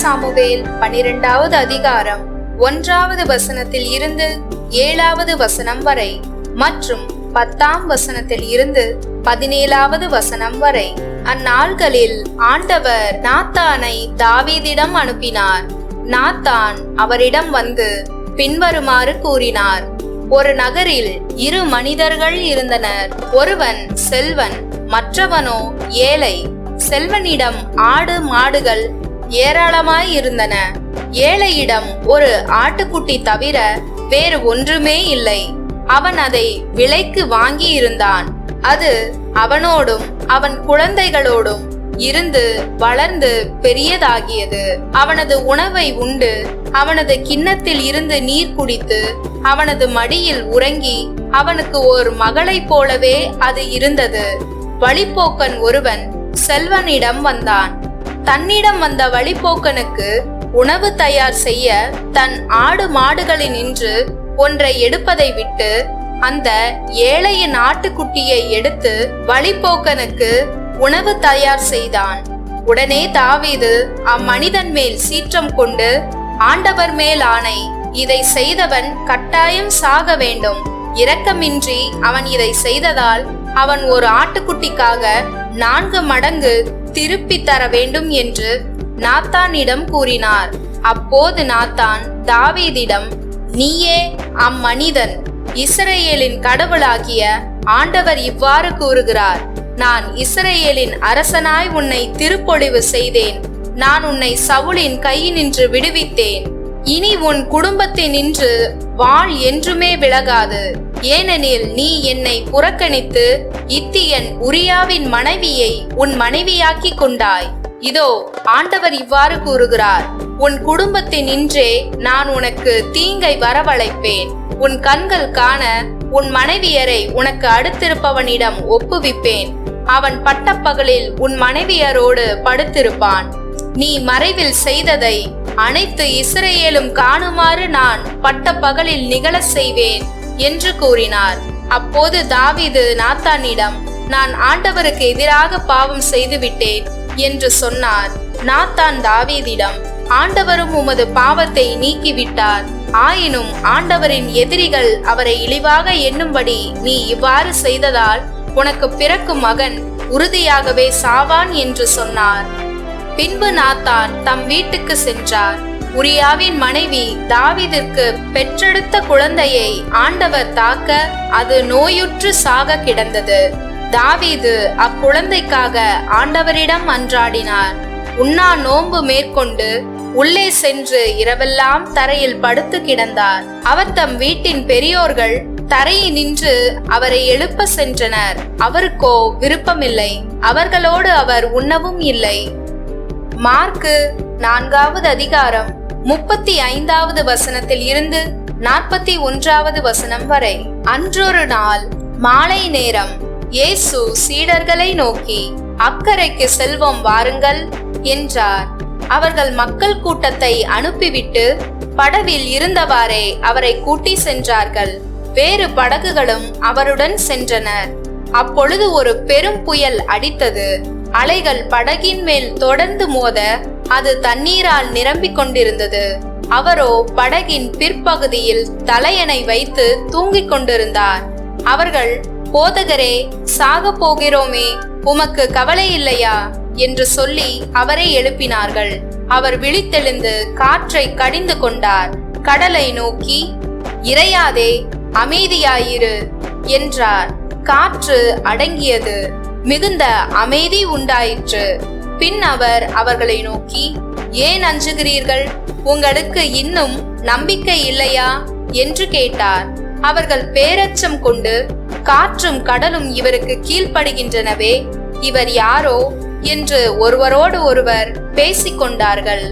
Samuel 12வது அதிகாரம் 1வது வசனத்தில் இருந்து 7வது வசனம் வரை மற்றும் 10ஆம் வசனத்தில் இருந்து 17வது வசனம் வரை. அந்நாள்களில் ஆண்டவர் நாத்தானை தாவீதிடம் அனுப்பினார். நாத்தான் அவரிடம் வந்து பின்வருமாறு கூறினார். ஒரு நகரில் 2 மனிதர்கள் இருந்தனர். ஒருவன் செல்வன், மற்றவனோ ஏழை. செல்வனிடம் ஆடு மாடுகள் ஏராளமாய் இருந்தன. ஏழையிடம் ஒரு ஆட்டுக்குட்டி தவிர வேறு ஒன்றுமே இல்லை. அவன் அதை விலைக்கு வாங்கி இருந்தான். அது அவனோடும் அவன் குழந்தைகளோடும் இருந்து வளர்ந்து பெரியதாகியது. அவனது உணவை உண்டு அவனது கிண்ணத்தில் இருந்து நீர் குடித்து அவனது மடியில் உறங்கி அவனுக்கு ஒரு மகளைப் போலவே அது இருந்தது. வழிப்போக்கன் ஒருவன் செல்வனிடம் வந்தான். தன்னிடம் வந்த வழிப்போக்கனுக்கு உணவு தயார் செய்ய தன் ஆடு மாடுகளினின்று ஒன்றை எடுப்பதை விட்டு அந்த ஏழையின் ஆட்டுக்குட்டியை எடுத்து வழிப்போக்கனுக்கு உணவு தயார் செய்தான். உடனே தாவீது அம்மனிதன் மேல் சீற்றம் கொண்டு, ஆண்டவர் மேல் ஆணை, இதை செய்தவன் கட்டாயம் சாக வேண்டும். இரக்கமின்றி அவன் இதை செய்ததால் அவன் ஒரு ஆட்டுக்குட்டிக்காக 4 மடங்கு திருப்பி தர வேண்டும் என்று நாத்தானிடம் கூறினார். அப்போது நாத்தான் தாவீதிடம், நீயே அம்மனிதன், இஸ்ரவேலின் கடவுளாகிய ஆண்டவர் இவ்வாறு கூறுகிறார், நான் இஸ்ரவேலின் அரசனாய் உன்னை திருப்பொழிவு செய்தேன். நான் உன்னை சவுலின் கையினின்று விடுவித்தேன். இனி உன் குடும்பத்தினின்று வாள் என்றுமே விலகாது. ஏனெனில் நீ என்னை புறக்கணித்து இத்தியன் உரியாவின் மனைவியை உன் மனைவியாக்கி கொண்டாய். இதோ ஆண்டவர் இவ்வாறு கூறுகிறார், உன் குடும்பத்தினின்றே நான் உனக்கு தீங்கை வரவழைப்பேன். உன் கண்கள் காண உன் மனைவியரை உனக்கு அடுத்திருப்பவனிடம் ஒப்புவிப்பேன். அவன் பட்டப்பகலில் உன் மனைவியரோடு படுத்திருப்பான். நீ மறைவில் செய்ததை அனைத்து இஸ்ரவேலும் காணுமாறு நான் பட்டப்பகலில் நிகழ செய்வேன் என்று கூறினார். அப்போது தாவீது நாத்தானிடம், நான் ஆண்டவருக்கு எதிராக பாவம் செய்துவிட்டேன் என்று சொன்னார். நாத்தான் தாவீதிடம், ஆண்டவரும் உமது பாவத்தை நீக்கிவிட்டார். ஆயினும் ஆண்டவரின் எதிரிகள் அவரை இழிவாக எண்ணும்படி நீ இவ்வாறு செய்ததால் உனக்கு பிறக்கும் மகன் உறுதியாகவே சாவான் என்று சொன்னார். பின்பு நாத்தான் தம் வீட்டுக்கு சென்றார். உரியாவின் மனைவி தாவீதிற்கு பெற்றெடுத்த குழந்தையை ஆண்டவர் தாக்க அது நோயுற்று சாக கிடந்தது. தாவீது அக்குழந்தைக்காக ஆண்டவரிடம் மன்றாடினார். உண்ணா நோன்பு மேற்கொண்டு உள்ளே சென்று இரவெல்லாம் தரையில் படுத்து கிடந்தார். அவர் தம் வீட்டின் பெரியோர்கள் தரையில் நின்று அவரை எழுப்ப சென்றனர். அவருக்கோ விருப்பமில்லை. அவர்களோடு அவர் உண்ணவும் இல்லை. மார்க்கு 4வது அதிகாரம் 35வது வசனத்தில் இருந்து 41வது வசனம் வரை. அன்றொரு நாள் மாலை நேரம் இயேசு சீடர்களை நோக்கி, அக்கரைக்கு செல்வோம் வாருங்கள் என்றார். அவர்கள் மக்கள் கூட்டத்தை அனுப்பிவிட்டு படவில் இருந்தவாறே அவரை கூட்டி சென்றார்கள். வேறு படகுகளும் அவருடன் சென்றனர். அப்பொழுது ஒரு பெரும் புயல் அடித்தது. அலைகள் படகின் மேல் தொடர்ந்து மோத அது தண்ணீரால் நிரம்பிக் கொண்டிருந்தது. அவரோ படகின் பிற்பகுதியில் தலையணை வைத்து தூங்கிக் கொண்டிருந்தார். அவர்கள், போதகரே, சாக போகிறோமே, உமக்கு கவலை இல்லையா என்று சொல்லி அவரை எழுப்பினார்கள். அவர் விழித்தெழுந்து காற்றை கடிந்து கொண்டார். கடலை நோக்கி, இறையாதே, அமைதியாயிரு என்றார். காற்று அடங்கியது. மிகுந்த அமைதி உண்டாயிற்று. பின் அவர் அவர்களை நோக்கி, ஏன் அஞ்சுகிறீர்கள்? உங்களுக்கு இன்னும் நம்பிக்கை இல்லையா என்று கேட்டார். அவர்கள் பேரச்சம் கொண்டு, காற்றும் கடலும் இவருக்கு கீழ்ப்படுகின்றனவே, இவர் யாரோ என்று ஒருவரோடு ஒருவர் பேசிக்கொண்டார்கள்.